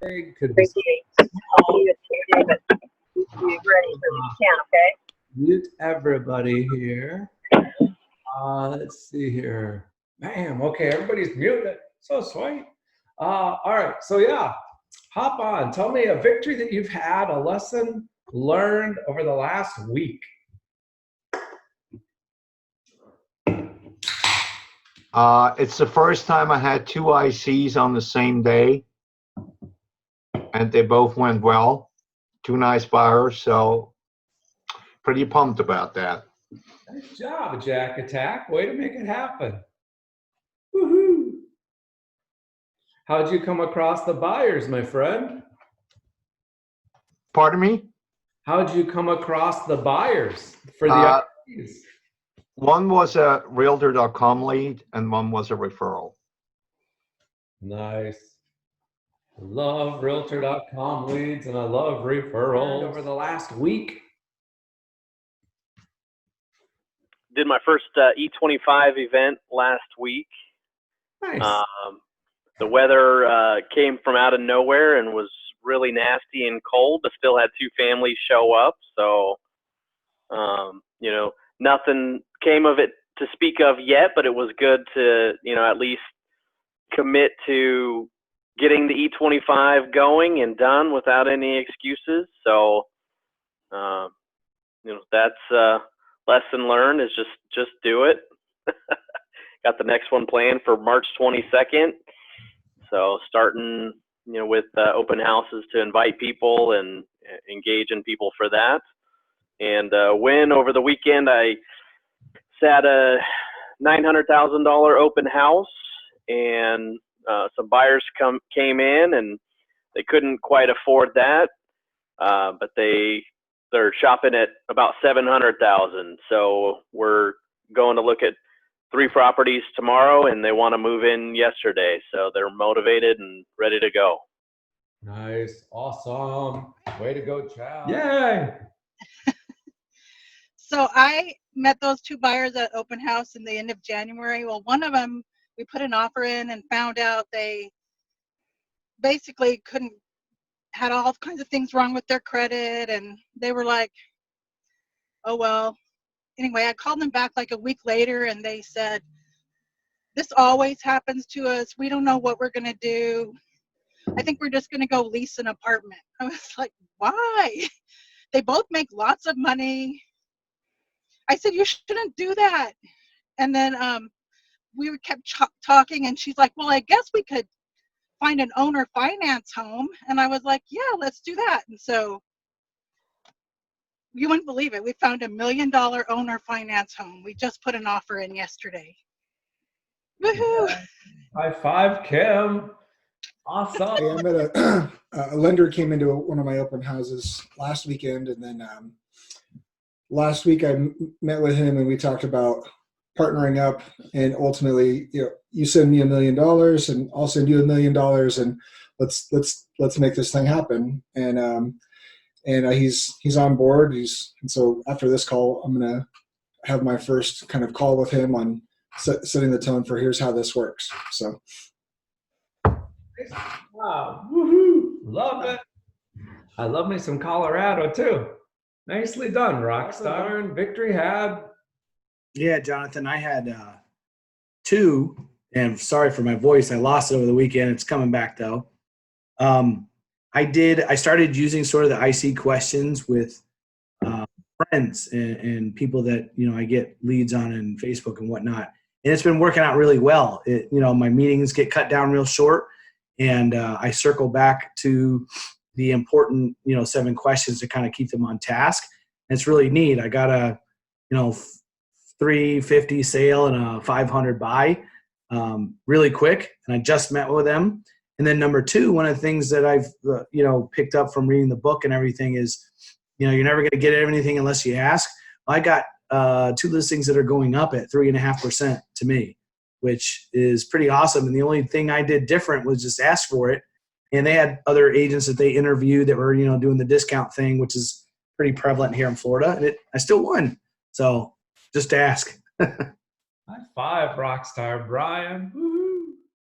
big, could be mute everybody here. Let's see here. Bam. Okay, everybody's muted. So sweet. All right. So yeah, hop on. Tell me a victory that you've had, a lesson learned over the last week. It's the first time I had 2 ICs on the same day, and they both went well. 2 nice buyers, so pretty pumped about that. Nice job, Jack Attack. Way to make it happen. Woohoo! How'd you come across the buyers, my friend? Pardon me? How'd you come across the buyers for the ICs? One was a Realtor.com lead, and one was a referral. Nice. I love Realtor.com leads, and I love referrals. Over the last week, did my first E25 event last week. Nice. The weather came from out of nowhere and was really nasty and cold, but still had 2 families show up. So, you know, nothing came of it to speak of yet, but it was good to, you know, at least commit to getting the E25 going and done without any excuses. So, you know, that's lesson learned is just do it. Got the next one planned for March 22nd. So starting, you know, with open houses to invite people and engaging people for that. And when over the weekend I sat a $900,000 open house, and some buyers came in and they couldn't quite afford that, but they're shopping at about $700,000. So we're going to look at 3 properties tomorrow, and they want to move in yesterday. So they're motivated and ready to go. Nice. Awesome. Way to go, Chad. Yay. So I met those 2 buyers at open house in the end of January. Well, one of them, we put an offer in and found out they basically had all kinds of things wrong with their credit, and they were like, oh, well. Anyway, I called them back like a week later, and they said, this always happens to us. We don't know what we're going to do. I think we're just going to go lease an apartment. I was like, why? They both make lots of money. I said, you shouldn't do that. And then we kept talking, and she's like, well, I guess we could find an owner finance home. And I was like, yeah, let's do that. And so you wouldn't believe it. We found $1 million owner finance home. We just put an offer in yesterday. Woohoo! High five, Kim. Awesome. Yeah, I met a lender came into one of my open houses last weekend, and then last week I met with him and we talked about partnering up, and ultimately, you know, you send me $1 million and I'll send you $1 million, and let's make this thing happen. And he's on board. And so after this call, I'm gonna have my first kind of call with him on setting the tone for here's how this works. So. Wow. Woohoo. Love it. I love me some Colorado too. Nicely done, Rockstar. And victory had. Yeah, Jonathan, I had 2, and sorry for my voice. I lost it over the weekend. It's coming back though. I started using sort of the IC questions with friends and people that, you know, I get leads on in Facebook and whatnot. And it's been working out really well. You know, my meetings get cut down real short, and I circle back to the important, you know, 7 questions to kind of keep them on task. And it's really neat. I got a, you know, 350 sale and a 500 buy really quick. And I just met with them. And then number 2, one of the things that I've, you know, picked up from reading the book and everything is, you know, you're never going to get anything unless you ask. I got 2 listings that are going up at 3.5% to me, which is pretty awesome. And the only thing I did different was just ask for it. And they had other agents that they interviewed that were, you know, doing the discount thing, which is pretty prevalent here in Florida. And I still won. So just ask. High five, Rockstar Brian. Woo-hoo.